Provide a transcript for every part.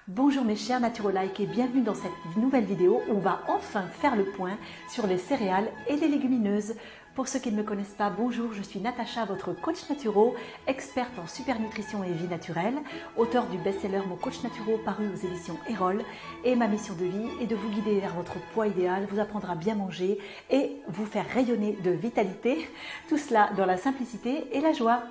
Bonjour mes chers Naturolike et bienvenue dans cette nouvelle vidéo où on va enfin faire le point sur les céréales et les légumineuses. Pour ceux qui ne me connaissent pas, bonjour, je suis Natacha, votre coach naturo, experte en super nutrition et vie naturelle, auteure du best-seller Mon coach naturo paru aux éditions Erol. Et ma mission de vie est de vous guider vers votre poids idéal, vous apprendre à bien manger et vous faire rayonner de vitalité. Tout cela dans la simplicité et la joie.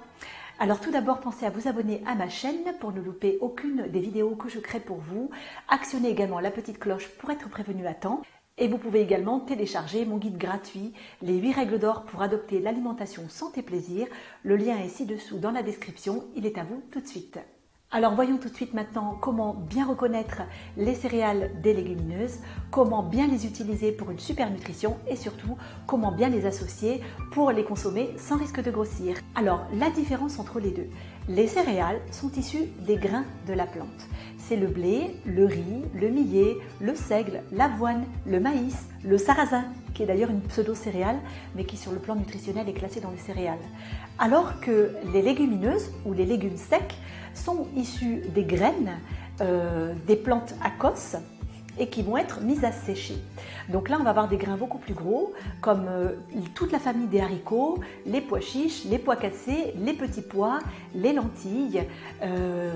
Alors tout d'abord, pensez à vous abonner à ma chaîne pour ne louper aucune des vidéos que je crée pour vous. Actionnez également la petite cloche pour être prévenu à temps. Et vous pouvez également télécharger mon guide gratuit, les 8 règles d'or pour adopter l'alimentation santé plaisir. Le lien est ci-dessous dans la description, il est à vous tout de suite. Alors voyons tout de suite maintenant comment bien reconnaître les céréales des légumineuses, comment bien les utiliser pour une super nutrition et surtout comment bien les associer pour les consommer sans risque de grossir. Alors la différence entre les deux. Les céréales sont issues des grains de la plante. C'est le blé, le riz, le millet, le seigle, l'avoine, le maïs, le sarrasin, qui est d'ailleurs une pseudo-céréale, mais qui sur le plan nutritionnel est classée dans les céréales. Alors que les légumineuses, ou les légumes secs, sont issus des graines des plantes acos et qui vont être mises à sécher. Donc là, on va avoir des grains beaucoup plus gros, comme toute la famille des haricots, les pois chiches, les pois cassés, les petits pois, les lentilles,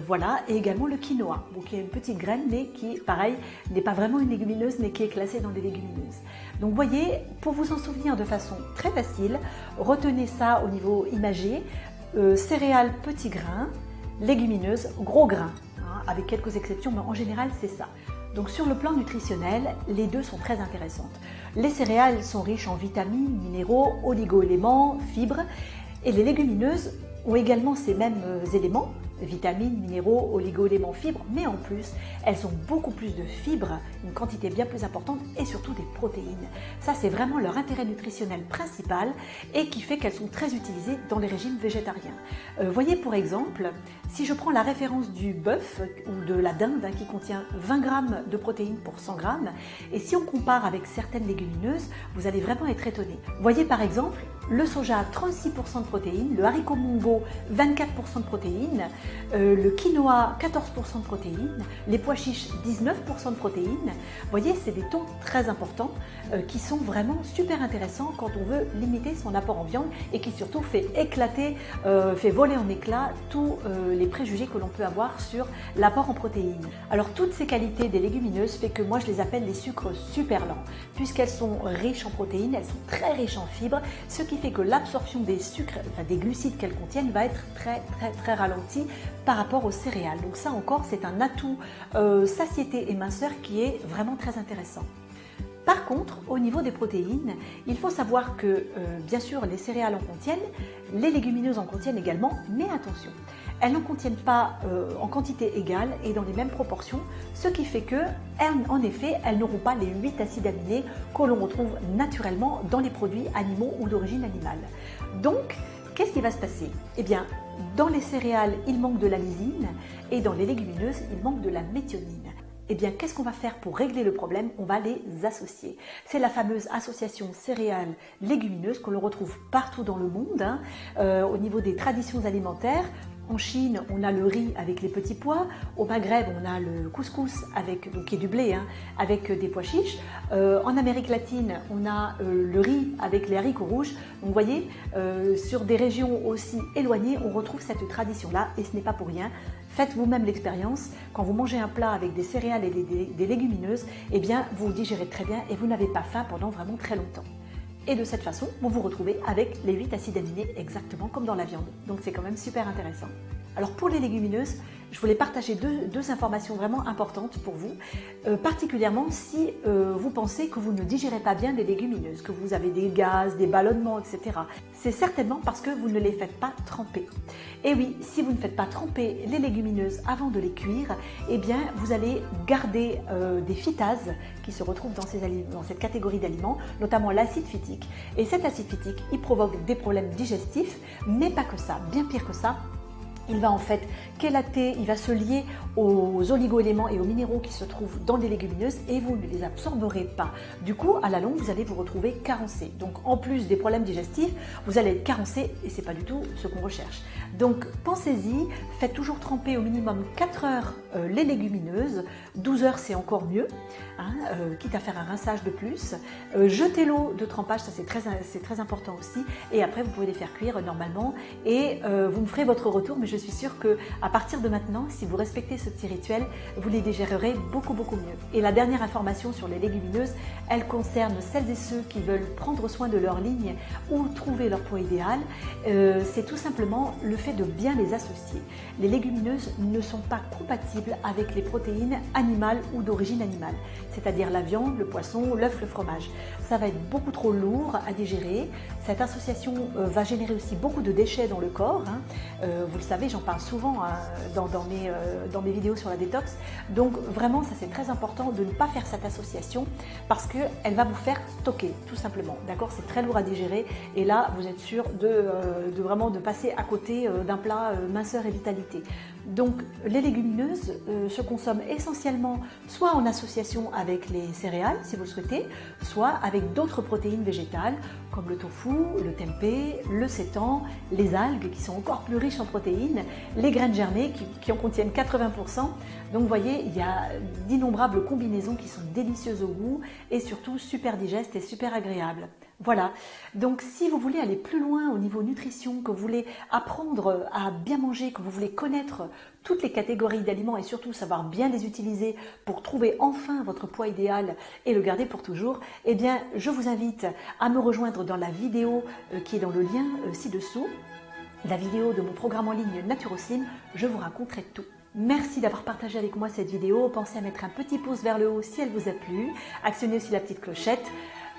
voilà, et également le quinoa, donc qui est une petite graine, mais qui, pareil, n'est pas vraiment une légumineuse, mais qui est classée dans des légumineuses. Donc vous voyez, pour vous en souvenir de façon très facile, retenez ça au niveau imagé, céréales petits grains, légumineuses gros grains, hein, avec quelques exceptions, mais en général c'est ça. Donc sur le plan nutritionnel, les deux sont très intéressantes. Les céréales sont riches en vitamines, minéraux, oligo-éléments, fibres, et les légumineuses ont également ces mêmes éléments, vitamines, minéraux, oligo-éléments, fibres, mais en plus, elles ont beaucoup plus de fibres, une quantité bien plus importante et surtout des protéines. Ça, c'est vraiment leur intérêt nutritionnel principal et qui fait qu'elles sont très utilisées dans les régimes végétariens. Voyez pour exemple, si je prends la référence du bœuf ou de la dinde qui contient 20 grammes de protéines pour 100 grammes, et si on compare avec certaines légumineuses, vous allez vraiment être étonné. Voyez par exemple, le soja 36% de protéines, le haricot mongo 24% de protéines, le quinoa 14% de protéines, les pois chiches 19% de protéines. Vous voyez, c'est des taux très importants qui sont vraiment super intéressants quand on veut limiter son apport en viande et qui surtout fait éclater, fait voler en éclats tous les préjugés que l'on peut avoir sur l'apport en protéines. Alors toutes ces qualités des légumineuses fait que moi je les appelle les sucres super lents puisqu'elles sont riches en protéines, elles sont très riches en fibres, ce qui fait que l'absorption des sucres, enfin des glucides qu'elles contiennent va être très ralentie par rapport aux céréales. Donc ça encore c'est un atout satiété et minceur qui est vraiment très intéressant. Par contre, au niveau des protéines, il faut savoir que bien sûr les céréales en contiennent, les légumineuses en contiennent également, mais attention, elles n'en contiennent pas en quantité égale et dans les mêmes proportions, ce qui fait que, en effet, elles n'auront pas les 8 acides aminés que l'on retrouve naturellement dans les produits animaux ou d'origine animale. Donc, qu'est-ce qui va se passer? Eh bien, dans les céréales, il manque de la lysine et dans les légumineuses, il manque de la méthionine. Eh bien, qu'est-ce qu'on va faire pour régler le problème? On va les associer. C'est la fameuse association céréales-légumineuses que l'on retrouve partout dans le monde, hein, au niveau des traditions alimentaires. En Chine, on a le riz avec les petits pois. Au Maghreb, on a le couscous donc qui est du blé, hein, avec des pois chiches. En Amérique latine, on a le riz avec les haricots rouges. Donc vous voyez, sur des régions aussi éloignées, on retrouve cette tradition-là et ce n'est pas pour rien. Faites vous-même l'expérience, quand vous mangez un plat avec des céréales et des légumineuses, eh bien vous digérez très bien et vous n'avez pas faim pendant vraiment très longtemps. Et de cette façon, vous vous retrouvez avec les 8 acides aminés exactement comme dans la viande. Donc c'est quand même super intéressant. Alors pour les légumineuses, je voulais partager deux informations vraiment importantes pour vous, particulièrement si vous pensez que vous ne digérez pas bien des légumineuses, que vous avez des gaz, des ballonnements, etc. C'est certainement parce que vous ne les faites pas tremper. Et oui, si vous ne faites pas tremper les légumineuses avant de les cuire, eh bien vous allez garder des phytases qui se retrouvent dans cette catégorie d'aliments, notamment l'acide phytique. Et cet acide phytique, il provoque des problèmes digestifs, mais pas que ça, bien pire que ça. Il va en fait chélater, il va se lier aux oligo-éléments et aux minéraux qui se trouvent dans les légumineuses et vous ne les absorberez pas. Du coup, à la longue, vous allez vous retrouver carencé. Donc, en plus des problèmes digestifs, vous allez être carencé et c'est pas du tout ce qu'on recherche. Donc, pensez-y, faites toujours tremper au minimum 4 heures les légumineuses. 12 heures, c'est encore mieux, hein, quitte à faire un rinçage de plus. Jetez l'eau de trempage, ça c'est très important aussi. Et après, vous pouvez les faire cuire normalement et vous me ferez votre retour. Mais je suis sûre qu'à partir de maintenant, si vous respectez ce petit rituel, vous les digérerez beaucoup mieux. Et la dernière information sur les légumineuses, elle concerne celles et ceux qui veulent prendre soin de leur ligne ou trouver leur poids idéal. C'est tout simplement le fait de bien les associer. Les légumineuses ne sont pas compatibles avec les protéines animales ou d'origine animale, c'est-à-dire la viande, le poisson, l'œuf, le fromage. Ça va être beaucoup trop lourd à digérer. Cette association va générer aussi beaucoup de déchets dans le corps, hein. Vous le savez, j'en parle souvent dans mes vidéos sur la détox. Donc vraiment, ça c'est très important de ne pas faire cette association parce qu'elle va vous faire stocker, tout simplement. D'accord, c'est très lourd à digérer et là, vous êtes sûr vraiment de passer à côté d'un plat minceur et vitalité. Donc les légumineuses se consomment essentiellement soit en association avec les céréales, si vous le souhaitez, soit avec d'autres protéines végétales comme le tofu, le tempeh, le seitan, les algues qui sont encore plus riches en protéines, les graines germées qui en contiennent 80%. Donc vous voyez, il y a d'innombrables combinaisons qui sont délicieuses au goût et surtout super digestes et super agréables. Voilà, donc si vous voulez aller plus loin au niveau nutrition, que vous voulez apprendre à bien manger, que vous voulez connaître toutes les catégories d'aliments et surtout savoir bien les utiliser pour trouver enfin votre poids idéal et le garder pour toujours, eh bien je vous invite à me rejoindre dans la vidéo qui est dans le lien ci-dessous, la vidéo de mon programme en ligne NaturoSlim, je vous raconterai tout. Merci d'avoir partagé avec moi cette vidéo, pensez à mettre un petit pouce vers le haut si elle vous a plu, actionnez aussi la petite clochette.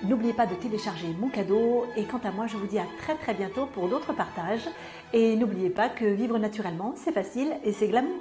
N'oubliez pas de télécharger mon cadeau et quant à moi, je vous dis à très bientôt pour d'autres partages. Et n'oubliez pas que vivre naturellement, c'est facile et c'est glamour.